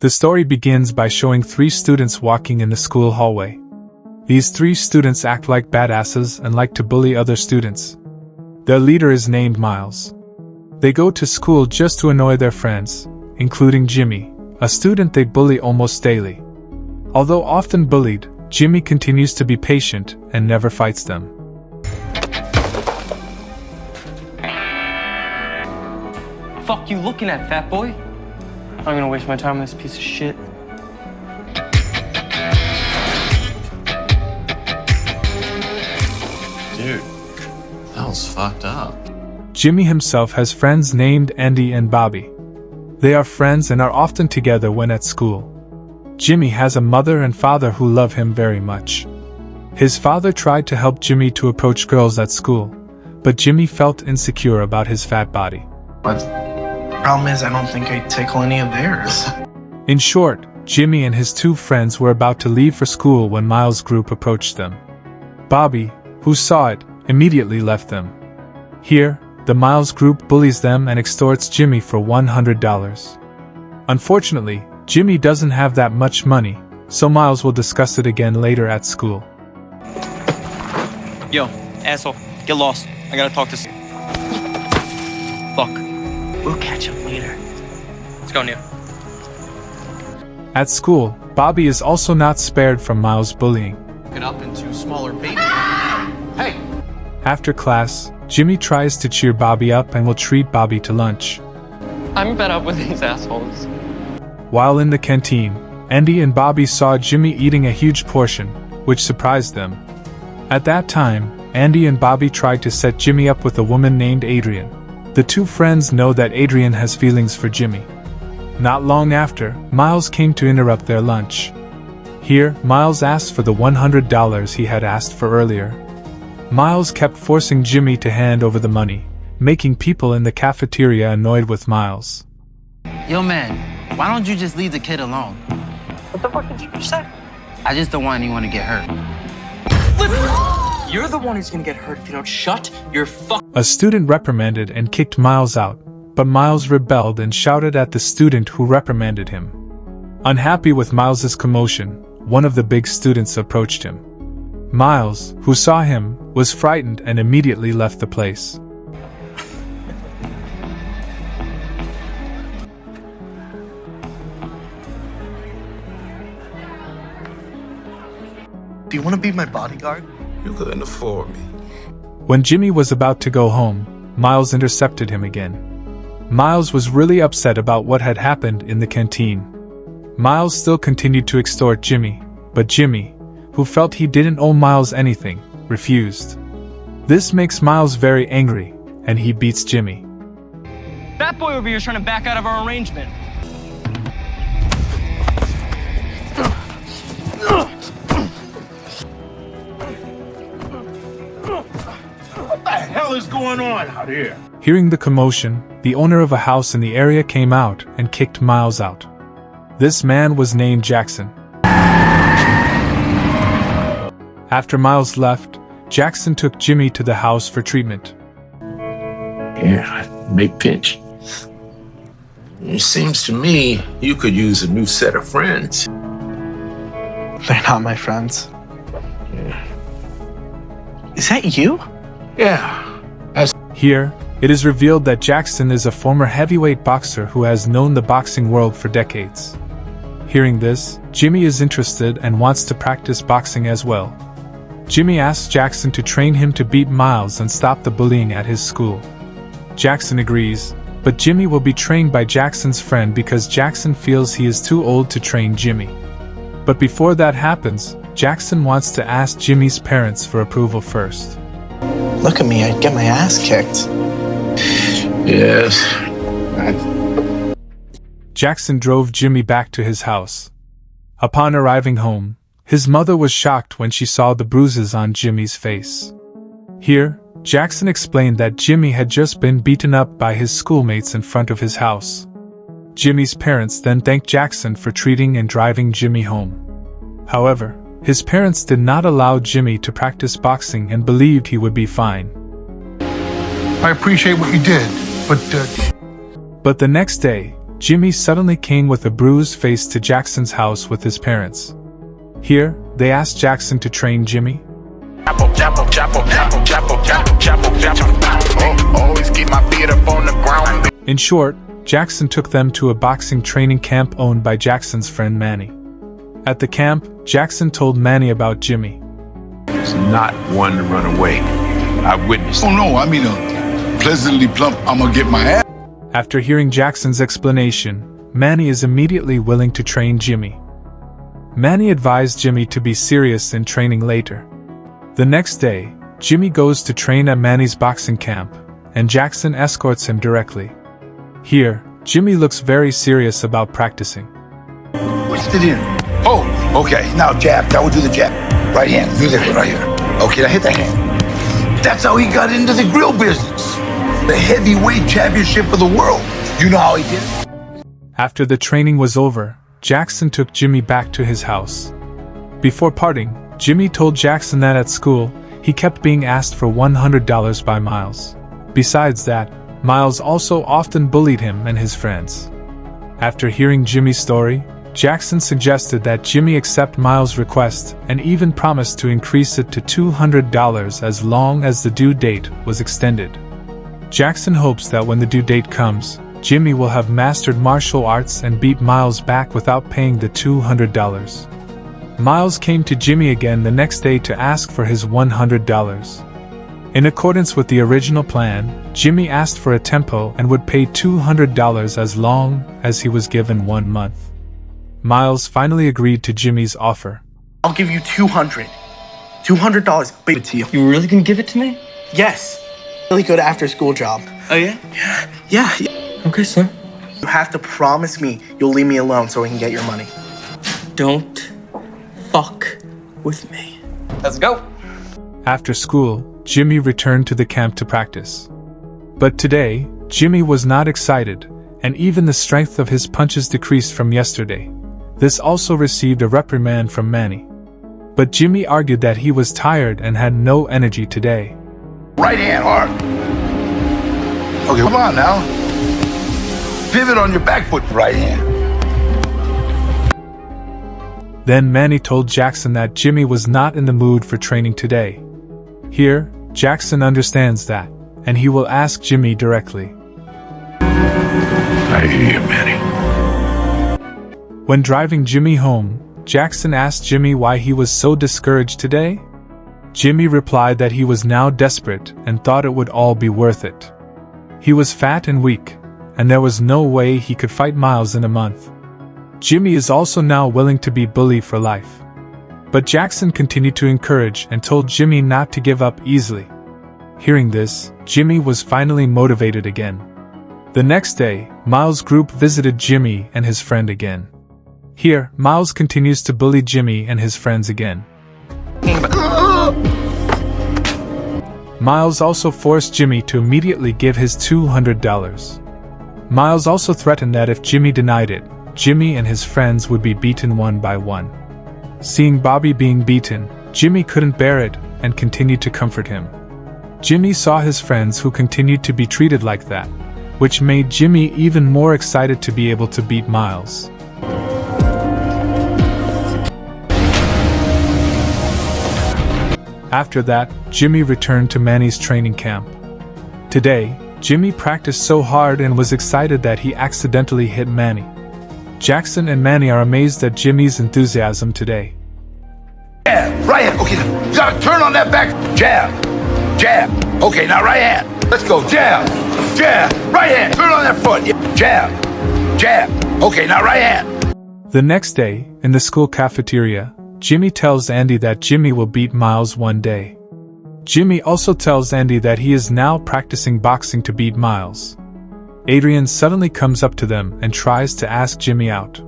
The story begins by showing 3 students walking in the school hallway. These 3 students act like badasses and like to bully other students. Their leader is named Miles. They go to school just to annoy their friends, including Jimmy, a student they bully almost daily. Although often bullied, Jimmy continues to be patient and never fights them. Fuck you looking at, fat boy? I'm not gonna waste my time on this piece of shit. Dude, that was fucked up. Jimmy himself has friends named Andy and Bobby. They are friends and are often together when at school. Jimmy has a mother and father who love him very much. His father tried to help Jimmy to approach girls at school, but Jimmy felt insecure about his fat body. But the problem is I don't think I tickle any of theirs. In short, Jimmy and his 2 friends were about to leave for school when Miles' group approached them. Bobby, who saw it, immediately left them. Here, the Miles group bullies them and extorts Jimmy for $100. Unfortunately, Jimmy doesn't have that much money, so Miles will discuss it again later at school. Yo, asshole, get lost. I gotta talk to Fuck. We'll catch him later. Let's go, Neil. At school, Bobby is also not spared from Miles' bullying. It up into smaller baby. Hey! After class, Jimmy tries to cheer Bobby up and will treat Bobby to lunch. I'm fed up with these assholes. While in the canteen, Andy and Bobby saw Jimmy eating a huge portion, which surprised them. At that time, Andy and Bobby tried to set Jimmy up with a woman named Adrian. The 2 friends know that Adrian has feelings for Jimmy. Not long after, Miles came to interrupt their lunch. Here, Miles asked for the $100 he had asked for earlier. Miles kept forcing Jimmy to hand over the money, making people in the cafeteria annoyed with Miles. Yo, man, why don't you just leave the kid alone? What the fuck did you say? I just don't want anyone to get hurt. Listen, you're the one who's gonna get hurt if you don't shut your fuck. A student reprimanded and kicked Miles out, but Miles rebelled and shouted at the student who reprimanded him. Unhappy with Miles's commotion, one of the big students approached him. Miles, who saw him, was frightened and immediately left the place. Do you want to be my bodyguard? You couldn't afford me. When Jimmy was about to go home, Miles intercepted him again. Miles was really upset about what had happened in the canteen. Miles still continued to extort Jimmy, but Jimmy, who felt he didn't owe Miles anything, refused. This makes Miles very angry, and he beats Jimmy. That boy over here is trying to back out of our arrangement. What the hell is going on out here? Hearing the commotion, the owner of a house in the area came out and kicked Miles out. This man was named Jackson. After Miles left, Jackson took Jimmy to the house for treatment. Yeah, big pinch. It seems to me you could use a new set of friends. They're not my friends. Is that you? Yeah. Here, it is revealed that Jackson is a former heavyweight boxer who has known the boxing world for decades. Hearing this, Jimmy is interested and wants to practice boxing as well. Jimmy asks Jackson to train him to beat Miles and stop the bullying at his school. Jackson agrees, but Jimmy will be trained by Jackson's friend because Jackson feels he is too old to train Jimmy. But before that happens, Jackson wants to ask Jimmy's parents for approval first. Look at me, I'd get my ass kicked. Yes. Jackson drove Jimmy back to his house. Upon arriving home, his mother was shocked when she saw the bruises on Jimmy's face. Here, Jackson explained that Jimmy had just been beaten up by his schoolmates in front of his house. Jimmy's parents then thanked Jackson for treating and driving Jimmy home. However, his parents did not allow Jimmy to practice boxing and believed he would be fine. I appreciate what you did, but But the next day, Jimmy suddenly came with a bruised face to Jackson's house with his parents. Here, they asked Jackson to train Jimmy. Always keep my feet up on the ground. In short, Jackson took them to a boxing training camp owned by Jackson's friend Manny. At the camp, Jackson told Manny about Jimmy. He's not one to run away. I witnessed it. Oh no, I mean pleasantly plump. I'm gonna get my ass. After hearing Jackson's explanation, Manny is immediately willing to train Jimmy. Manny advised Jimmy to be serious in training later. The next day, Jimmy goes to train at Manny's boxing camp, and Jackson escorts him directly. Here, Jimmy looks very serious about practicing. Twist it in. Oh, okay. Now jab. That would do the jab. Right hand. Do this one right here. Okay, now hit that hand. That's how he got into the grill business. The heavyweight championship of the world. You know how he did it? After the training was over, Jackson took Jimmy back to his house. Before parting, Jimmy told Jackson that at school, he kept being asked for $100 by Miles. Besides that, Miles also often bullied him and his friends. After hearing Jimmy's story, Jackson suggested that Jimmy accept Miles' request and even promised to increase it to $200 as long as the due date was extended. Jackson hopes that when the due date comes, Jimmy will have mastered martial arts and beat Miles back without paying the $200. Miles came to Jimmy again the next day to ask for his $100. In accordance with the original plan, Jimmy asked for a tempo and would pay $200 as long as he was given 1 month. Miles finally agreed to Jimmy's offer. I'll give you $200. $200, but it to you. You really gonna give it to me? Yes. Really good after-school job. Oh, yeah? Yeah. Okay, son. You have to promise me you'll leave me alone so we can get your money. Don't fuck with me. Let's go. After school, Jimmy returned to the camp to practice. But today, Jimmy was not excited, and even the strength of his punches decreased from yesterday. This also received a reprimand from Manny. But Jimmy argued that he was tired and had no energy today. Right hand hard. Okay, come on now. Pivot on your back foot. Right hand. Then Manny told Jackson that Jimmy was not in the mood for training today. Here, Jackson understands that, and he will ask Jimmy directly. I hear you, Manny. When driving Jimmy home, Jackson asked Jimmy why he was so discouraged today. Jimmy replied that he was now desperate and thought it would all be worth it. He was fat and weak, and there was no way he could fight Miles in a month. Jimmy is also now willing to be bullied for life. But Jackson continued to encourage and told Jimmy not to give up easily. Hearing this, Jimmy was finally motivated again. The next day, Miles' group visited Jimmy and his friend again. Here, Miles continues to bully Jimmy and his friends again. Miles also forced Jimmy to immediately give his $200. Miles also threatened that if Jimmy denied it, Jimmy and his friends would be beaten one by one. Seeing Bobby being beaten, Jimmy couldn't bear it and continued to comfort him. Jimmy saw his friends who continued to be treated like that, which made Jimmy even more excited to be able to beat Miles. After that, Jimmy returned to Manny's training camp. Today, Jimmy practiced so hard and was excited that he accidentally hit Manny. Jackson and Manny are amazed at Jimmy's enthusiasm today. Jab. Right hand. Okay, you gotta turn on that back. Jab. Jab. Okay, now right hand. Let's go. Jab. Jab. Right hand. Turn on that foot. Yeah. Jab. Jab. Okay, now right hand. The next day, in the school cafeteria, Jimmy tells Andy that Jimmy will beat Miles one day. Jimmy also tells Andy that he is now practicing boxing to beat Miles. Adrian suddenly comes up to them and tries to ask Jimmy out.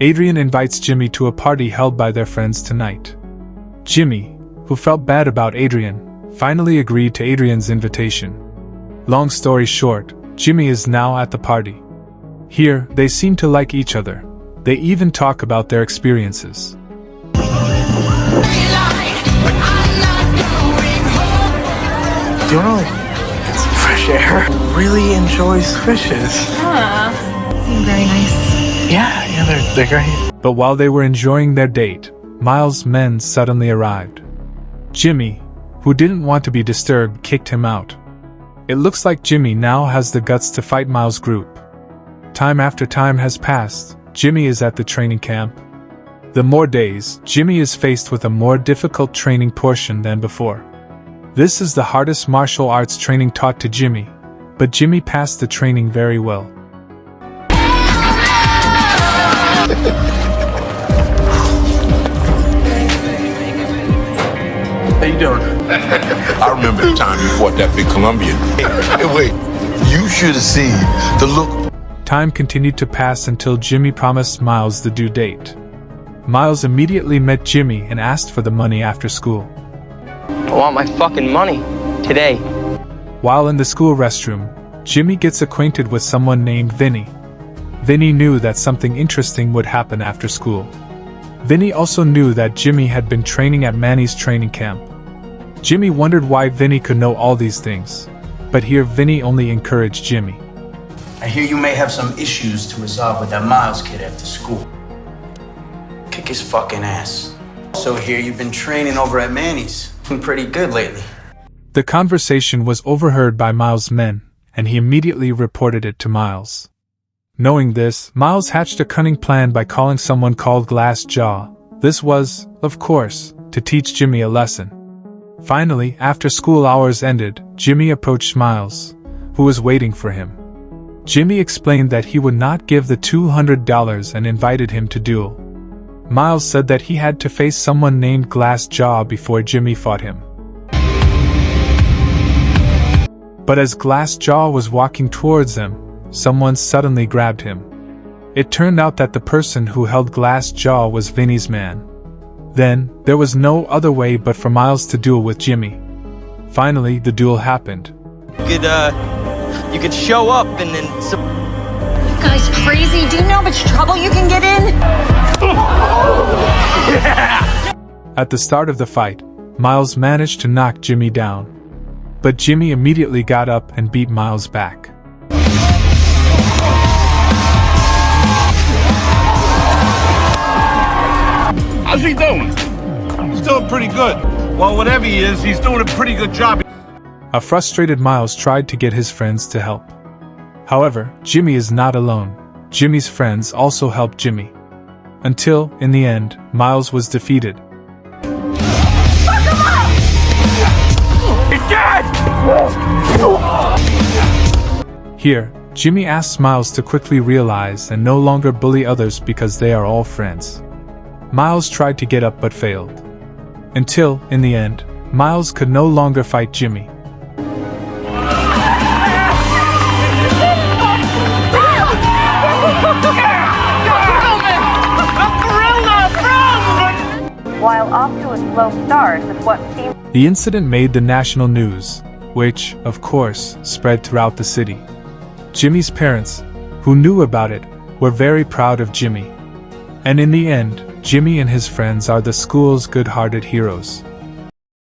Adrian invites Jimmy to a party held by their friends tonight. Jimmy, who felt bad about Adrian, finally agreed to Adrian's invitation. Long story short, Jimmy is now at the party. Here, they seem to like each other. They even talk about their experiences. Do you want to get some fresh air? Really enjoys fishes. Seem very nice. Yeah, they're great. But while they were enjoying their date, Miles' men suddenly arrived. Jimmy, who didn't want to be disturbed, kicked him out. It looks like Jimmy now has the guts to fight Miles' group. Time after time has passed, Jimmy is at the training camp. The more days, Jimmy is faced with a more difficult training portion than before. This is the hardest martial arts training taught to Jimmy, but Jimmy passed the training very well. How you doing? I remember the time you fought that big Colombian. Hey, wait, you should have seen the look. Time continued to pass until Jimmy promised Miles the due date. Miles immediately met Jimmy and asked for the money after school. I want my fucking money. Today. While in the school restroom, Jimmy gets acquainted with someone named Vinny. Vinny knew that something interesting would happen after school. Vinny also knew that Jimmy had been training at Manny's training camp. Jimmy wondered why Vinny could know all these things, but here Vinny only encouraged Jimmy. I hear you may have some issues to resolve with that Miles kid after school. Kick his fucking ass. So here you've been training over at Manny's. Been pretty good lately. The conversation was overheard by Miles' men, and he immediately reported it to Miles. Knowing this, Miles hatched a cunning plan by calling someone called Glass Jaw. This was, of course, to teach Jimmy a lesson. Finally, after school hours ended, Jimmy approached Miles, who was waiting for him. Jimmy explained that he would not give the $200 and invited him to duel. Miles said that he had to face someone named Glass Jaw before Jimmy fought him. But as Glass Jaw was walking towards them, someone suddenly grabbed him. It turned out that the person who held Glass Jaw was Vinny's man. Then, there was no other way but for Miles to duel with Jimmy. Finally, the duel happened. You could show up and then... You guys are crazy. Do you know how much trouble you can get in? At the start of the fight, Miles managed to knock Jimmy down. But Jimmy immediately got up and beat Miles back. How's he doing? He's doing pretty good. Well, whatever he is, he's doing a pretty good job. A frustrated Miles tried to get his friends to help. However, Jimmy is not alone. Jimmy's friends also helped Jimmy. Until, in the end, Miles was defeated. He's dead! Here, Jimmy asks Miles to quickly realize and no longer bully others because they are all friends. Miles tried to get up but failed. Until, in the end, Miles could no longer fight Jimmy. While off to a slow start with what seemed... The incident made the national news, which, of course, spread throughout the city. Jimmy's parents, who knew about it, were very proud of Jimmy. And in the end, Jimmy and his friends are the school's good-hearted heroes.